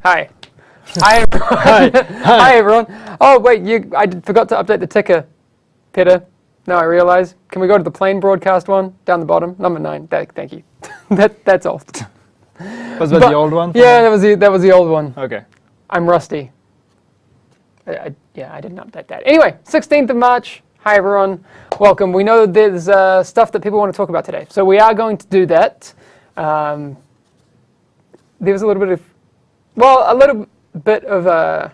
Hi. Hi, everyone. Hi, everyone. Oh, wait, I forgot to update the ticker, Peter. Now I realize. Can we go to the plain broadcast one down the bottom? Number 9. Thank you. That's all. Was that the old one? Yeah, that was the old one. Okay. I'm rusty. I didn't update that. Anyway, 16th of March. Hi, everyone. Welcome. We know there's stuff that people want to talk about today, so we are going to do that. There was a little bit of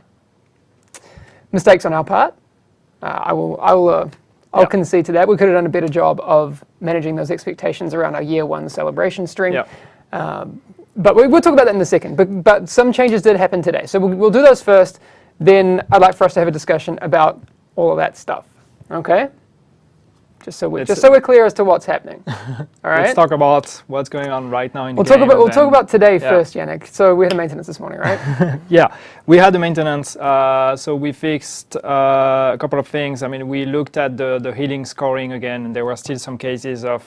mistakes on our part. I'll concede to that. We could have done a better job of managing those expectations around our year 1 celebration stream. Yep. But we'll talk about that in a second. But some changes did happen today. So we'll do those first. Then I'd like for us to have a discussion about all of that stuff. Okay? Just so we're clear as to what's happening. All right? Let's talk about what's going on right now in the game. We'll talk about today first, Yannick. So we had a maintenance this morning, right? Yeah, we had the maintenance. So we fixed a couple of things. I mean, we looked at the healing scoring again, and there were still some cases of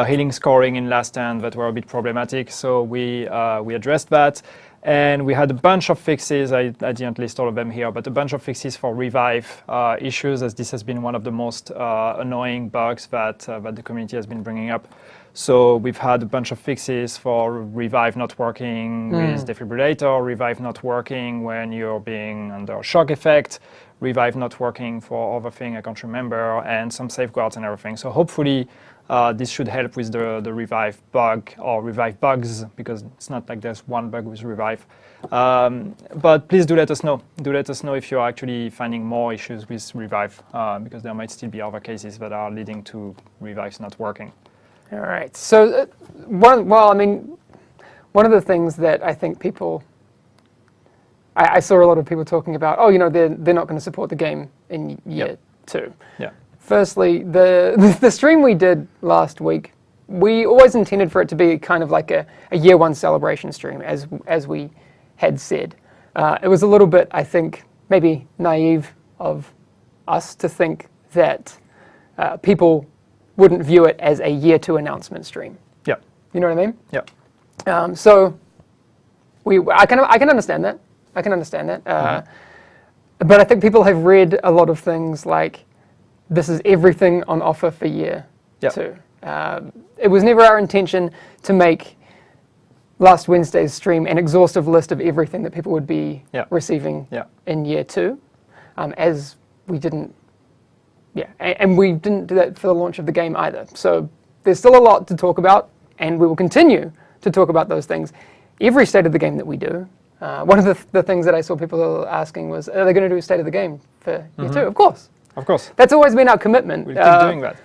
healing scoring in last stand that were a bit problematic. So we addressed that. And we had a bunch of fixes. I didn't list all of them here, but a bunch of fixes for revive issues, as this has been one of the most annoying bugs that the community has been bringing up. So we've had a bunch of fixes for revive not working with defibrillator, revive not working when you're being under shock effect, revive not working for other thing I can't remember, and some safeguards and everything. So hopefully this should help with the revive bug or revive bugs, because it's not like there's one bug with revive. But please do let us know. Do let us know if you're actually finding more issues with revive, because there might still be other cases that are leading to revives not working. All right. So one of the things that I think people, I saw a lot of people talking about, they're not going to support the game in year 2. Yeah. Firstly, the stream we did last week, we always intended for it to be kind of like a year 1 celebration stream, as we had said. It was a little bit, I think, maybe naive of us to think that people wouldn't view it as a year 2 announcement stream. Yeah. You know what I mean? Yeah. So I can understand that. I can understand that. But I think people have read a lot of things like, this is everything on offer for year 2. It was never our intention to make last Wednesday's stream an exhaustive list of everything that people would be receiving in year 2, as we didn't, and we didn't do that for the launch of the game either. So there's still a lot to talk about, and we will continue to talk about those things every state of the game that we do. One of the things that I saw people asking was, are they going to do a state of the game for year 2? Of course. Of course. That's always been our commitment. We'll keep doing that.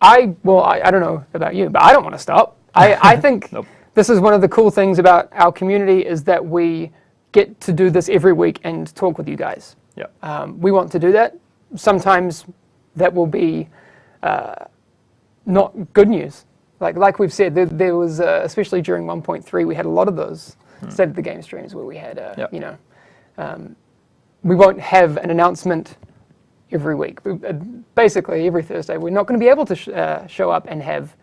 I don't know about you, but I don't want to stop. I think this is one of the cool things about our community, is that we get to do this every week and talk with you guys. Yeah. We want to do that. Sometimes that will be not good news. Like we've said, there was, especially during 1.3, we had a lot of those state of the game streams where we had, we won't have an announcement every week. Basically, every Thursday, we're not going to be able to show up and have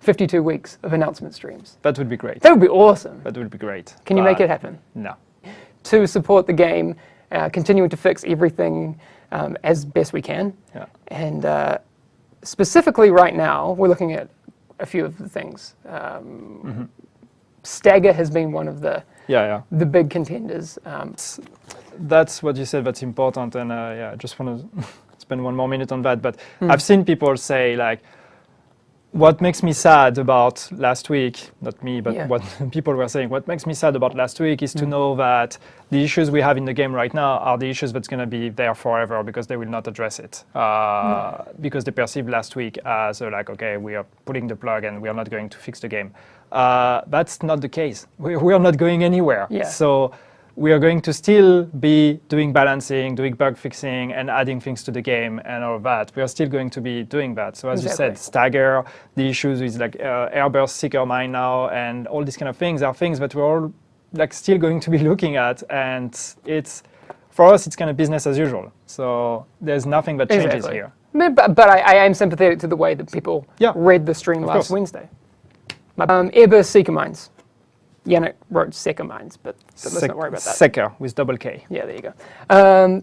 52 weeks of announcement streams. That would be great. That would be awesome. That would be great. Can you make it happen? No. To support the game, continuing to fix everything as best we can. Yeah. And specifically right now, we're looking at a few of the things. Stagger has been one of the big contenders. That's what you said, that's important, and I just want to spend one more minute on that. But I've seen people say, like, what makes me sad about last week, not me, but what people were saying, what makes me sad about last week is to know that the issues we have in the game right now are the issues that's going to be there forever, because they will not address it. Because they perceived last week as like, okay, we are pulling the plug and we are not going to fix the game. That's not the case. We are not going anywhere. Yeah. So we are going to still be doing balancing, doing bug fixing, and adding things to the game and all of that. We are still going to be doing that. So as you said, stagger, the issues with like airburst, seeker mine now, and all these kind of things are things that we're all like still going to be looking at. And it's, for us, it's kind of business as usual. So there's nothing that changes here. But I am sympathetic to the way that people read the stream last Wednesday. Airburst seeker mines. Yannick wrote Secker Mines, but let's not worry about that. Secker with double K. Yeah, there you go.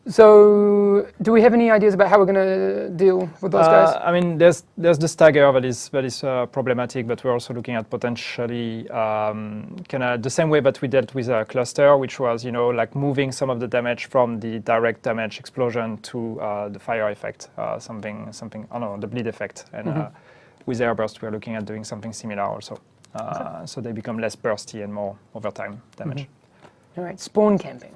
So, do we have any ideas about how we're going to deal with those guys? I mean, there's the stagger that is problematic, but we're also looking at potentially kind of the same way that we dealt with a cluster, which was, like moving some of the damage from the direct damage explosion to the fire effect, something, the bleed effect. And with airburst, we're looking at doing something similar also. So they become less bursty and more over time damage. All right, spawn camping.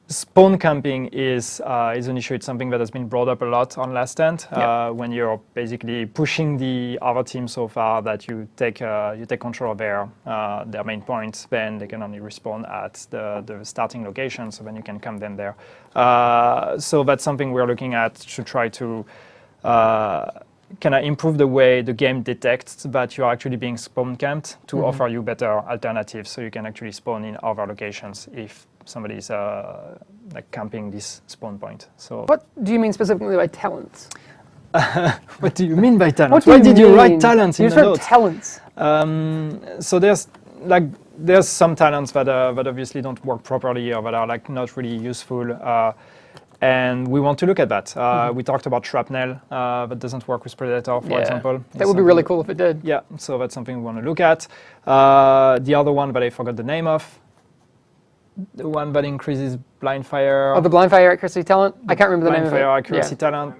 Spawn camping is an issue. It's something that has been brought up a lot on Last Stand. When you're basically pushing the other team so far that you take control of their main points, then they can only respawn at the starting location. So then you can camp them there. So that's something we're looking at to try to kind of improve the way the game detects that you're actually being spawn camped to offer you better alternatives, so you can actually spawn in other locations if somebody is like camping this spawn point. So what do you mean specifically by talents? What do you mean by talents? Why did you write talents in the wrote notes? Talents. So there's some talents that obviously don't work properly or that are like not really useful. And we want to look at that. We talked about shrapnel that doesn't work with Predator, for example. That would be really cool if it did. Yeah, so that's something we want to look at. The other one that I forgot the name of, the one that increases blind fire. Oh, the blind fire accuracy talent? I can't remember the name of it. Blind fire accuracy talent.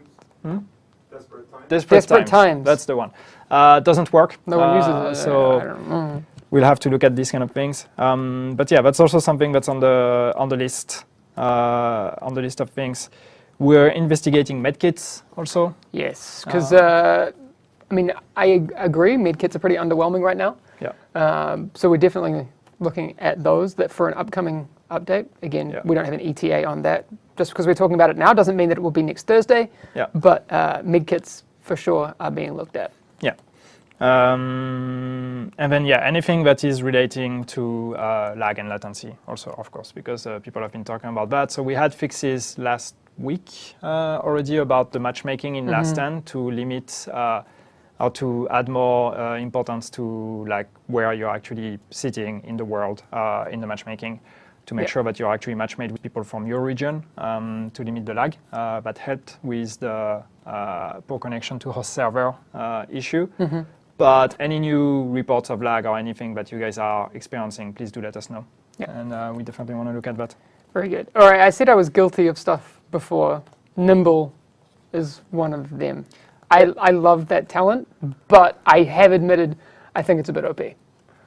Desperate Times. That's the one. Doesn't work. No one uses it. So I don't know. We'll have to look at these kind of things. But yeah, that's also something that's on the list. On the list of things. We're investigating medkits also. Yes, because I agree, medkits are pretty underwhelming right now. Yeah. So we're definitely looking at those that for an upcoming update. Again, we don't have an ETA on that. Just because we're talking about it now doesn't mean that it will be next Thursday. Yeah. But medkits for sure are being looked at. Yeah. And then, anything that is relating to lag and latency also, of course, because people have been talking about that. So we had fixes last week already about the matchmaking in Last Stand to limit or to add more importance to like where you're actually sitting in the world in the matchmaking, to make sure that you're actually match-made with people from your region to limit the lag. That helped with the poor connection to host server issue. But any new reports of lag or anything that you guys are experiencing, please do let us know. Yeah. And we definitely want to look at that. Very good. All right, I said I was guilty of stuff before. Nimble is one of them. I love that talent, but I have admitted I think it's a bit OP.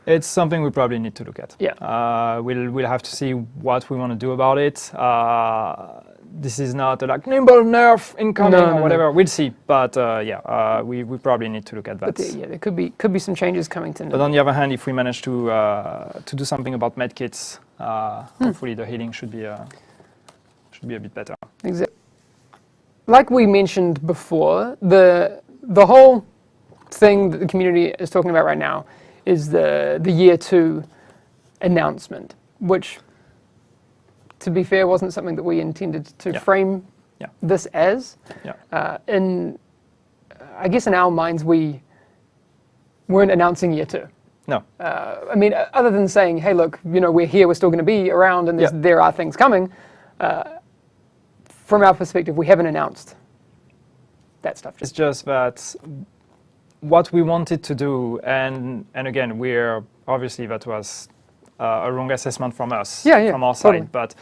It's something we probably need to look at. Yeah. We'll have to see what we want to do about it. This is not like nimble nerf incoming or whatever. We'll see. But we probably need to look at that. But there could be some changes coming to Nimble. But on the other hand, if we manage to do something about medkits, hopefully the healing should be a bit better. Exactly. Like we mentioned before, the whole thing that the community is talking about right now is the year 2 announcement, which, to be fair, wasn't something that we intended to frame this as. I guess in our minds, we weren't announcing year 2. No. Other than saying, hey, look, we're here, we're still going to be around, and there are things coming. From our perspective, we haven't announced that stuff. It's just that what we wanted to do, and again, we're obviously that was a wrong assessment from us, from our side. But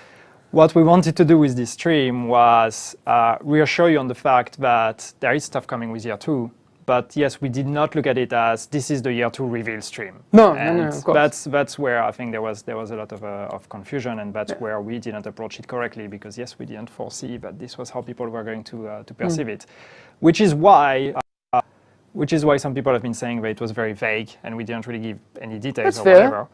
what we wanted to do with this stream was reassure you on the fact that there is stuff coming with year 2. But yes, we did not look at it as this is the year 2 reveal stream. No, of course. That's where I think there was a lot of confusion, and that's where we didn't approach it correctly, because yes, we didn't foresee that this was how people were going to perceive it, which is why some people have been saying that it was very vague and we didn't really give any details or whatever.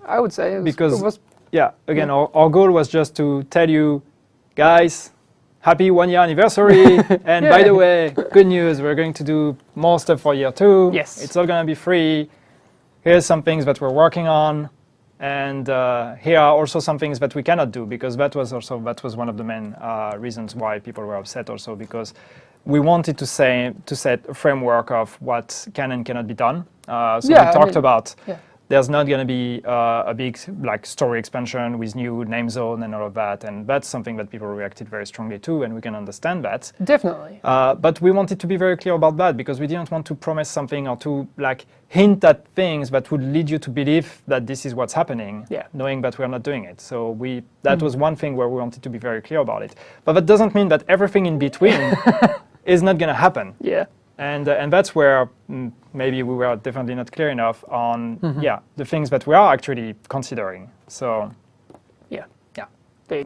I would say again, our goal was just to tell you, guys, happy 1-year anniversary. And by the way, good news, we're going to do more stuff for year 2. Yes. It's all going to be free. Here's some things that we're working on. And here are also some things that we cannot do, because that was one of the main reasons why people were upset also, because we wanted to set a framework of what can and cannot be done. We talked about there's not going to be a big like story expansion with new name zone and all of that. And that's something that people reacted very strongly to, and we can understand that. Definitely. But we wanted to be very clear about that because we didn't want to promise something or to like hint at things that would lead you to believe that this is what's happening, knowing that we're not doing it. So that was one thing where we wanted to be very clear about it. But that doesn't mean that everything in between is not going to happen. Yeah. And that's where maybe we were definitely not clear enough on the things that we are actually considering. So yeah.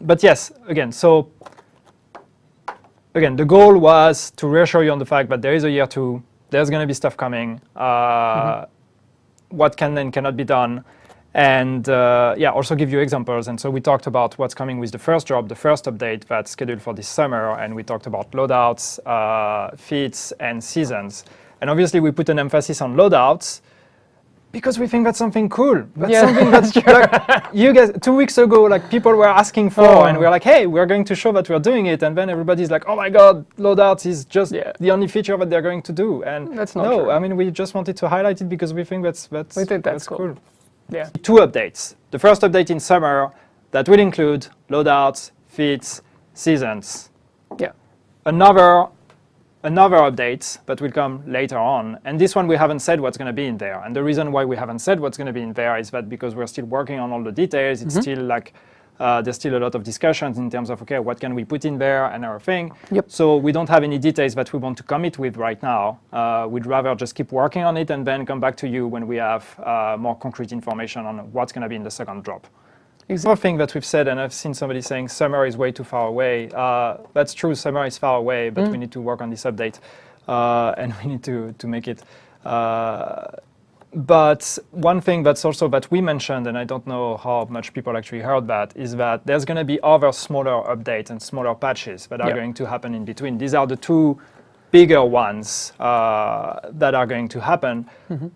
But yes, again, the goal was to reassure you on the fact that there is a year 2, there's going to be stuff coming, what can and cannot be done, and also give you examples. And so we talked about what's coming with the first drop, the first update that's scheduled for this summer, and we talked about loadouts, feats, and seasons. And obviously we put an emphasis on loadouts because we think that's something cool. That's something that's like, you guys, 2 weeks ago, like people were asking for, and we're like, hey, we're going to show that we're doing it. And then everybody's like, oh my God, loadouts is just the only feature that they're going to do. And that's not true. I mean, we just wanted to highlight it because we think that's cool. Yeah. 2 updates. The first update in summer that will include loadouts, feats, seasons. Yeah. Another update that will come later on. And this one we haven't said what's going to be in there. And the reason why we haven't said what's going to be in there is that because we're still working on all the details, it's still like there's still a lot of discussions in terms of, okay, what can we put in there and everything. So we don't have any details that we want to commit with right now. We'd rather just keep working on it and then come back to you when we have more concrete information on what's going to be in the second drop. Another thing that we've said, and I've seen somebody saying summer is way too far away. That's true, summer is far away, but we need to work on this update and we need to make it. But one thing that's also that we mentioned, and I don't know how much people actually heard that, is that there's going to be other smaller updates and smaller patches that are going to happen in between. These are the 2 bigger ones that are going to happen,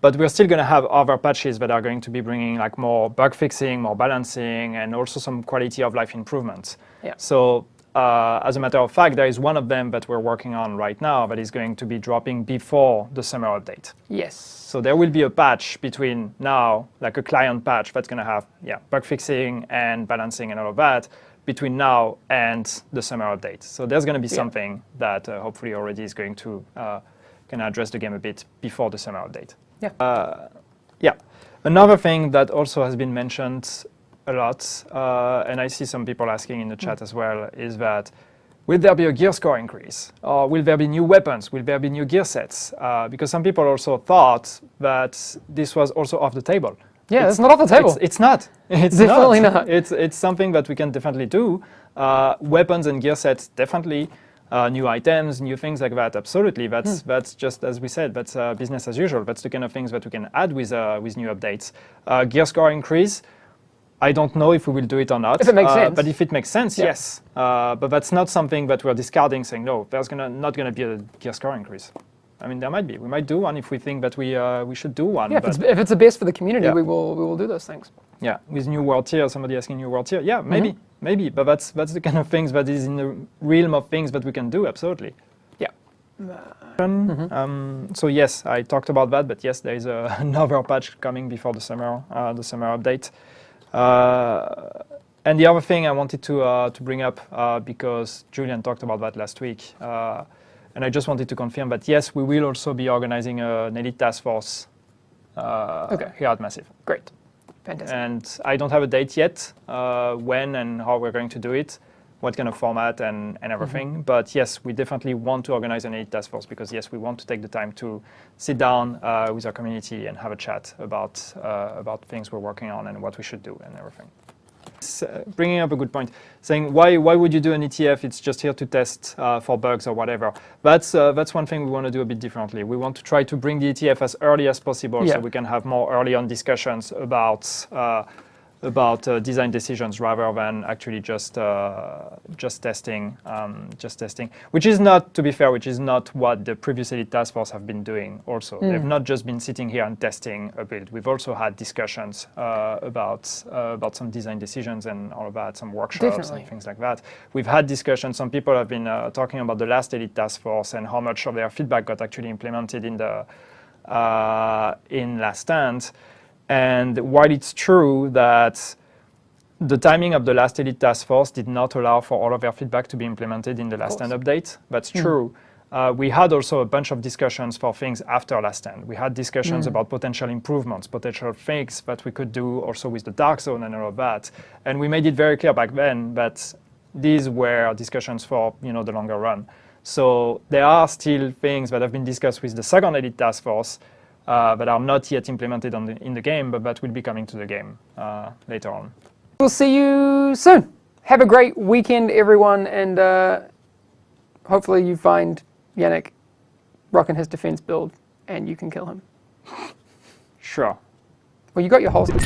but we're still going to have other patches that are going to be bringing like more bug fixing, more balancing, and also some quality of life improvements. So as a matter of fact, there is one of them that we're working on right now that is going to be dropping before the summer update. Yes. So there will be a patch between now, like a client patch that's going to have bug fixing and balancing and all of that between now and the summer update. So there's going to be something that hopefully already is going to kind of address the game a bit before the summer update. Another thing that also has been mentioned a lot, and I see some people asking in the chat as well, is that will there be a gear score increase? Or will there be new weapons? Will there be new gear sets? Because some people also thought that this was also off the table. Yeah, it's not off the table. It's not. It's definitely not. It's something that we can definitely do. Weapons and gear sets, definitely. New items, new things like that, absolutely. That's just, as we said, that's business as usual. That's the kind of things that we can add with new updates. Gear score increase, I don't know if we will do it or not. If it makes sense. But if it makes sense, yes. But that's not something that we're discarding, saying, no, there's not going to be a gear score increase. I mean, there might be. We might do one if we think that we should do one. Yeah, if it's the best for the community, we will do those things. Yeah, with new world tier, somebody asking new world tier. Yeah, maybe. But that's the kind of things that is in the realm of things that we can do, absolutely. Yeah. So yes, I talked about that, but yes, there is another patch coming before the summer update. And the other thing I wanted to bring up, because Julian talked about that last week, and I just wanted to confirm that, yes, we will also be organizing an elite task force here at Massive. Great. Fantastic. And I don't have a date yet, when and how we're going to do it, what kind of format and everything. But yes, we definitely want to organize an elite task force because, yes, we want to take the time to sit down with our community and have a chat about things we're working on and what we should do and everything. Bringing up a good point, saying why would you do an ETF? It's just here to test for bugs or whatever. That's one thing we want to do a bit differently. We want to try to bring the ETF as early as possible so we can have more early on discussions about design decisions rather than actually just testing, which is not, to be fair, which is not what the previous elite task force have been doing also. They've not just been sitting here and testing a build. We've also had discussions about some design decisions and all of that, some workshops and things like that. We've had discussions. Some people have been talking about the last elite task force and how much of their feedback got actually implemented in Last Stand. And while it's true that the timing of the last Elite Task Force did not allow for all of their feedback to be implemented in the last stand update, that's true. We had also a bunch of discussions for things after last stand. We had discussions about potential improvements, potential things that we could do also with the Dark Zone and all of that. And we made it very clear back then that these were discussions for the longer run. So there are still things that have been discussed with the second Elite Task Force that are not yet implemented in the game, but that will be coming to the game later on. We'll see you soon. Have a great weekend, everyone, and hopefully you find Yannick rocking his defense build and you can kill him. Sure. Well, you got your holster.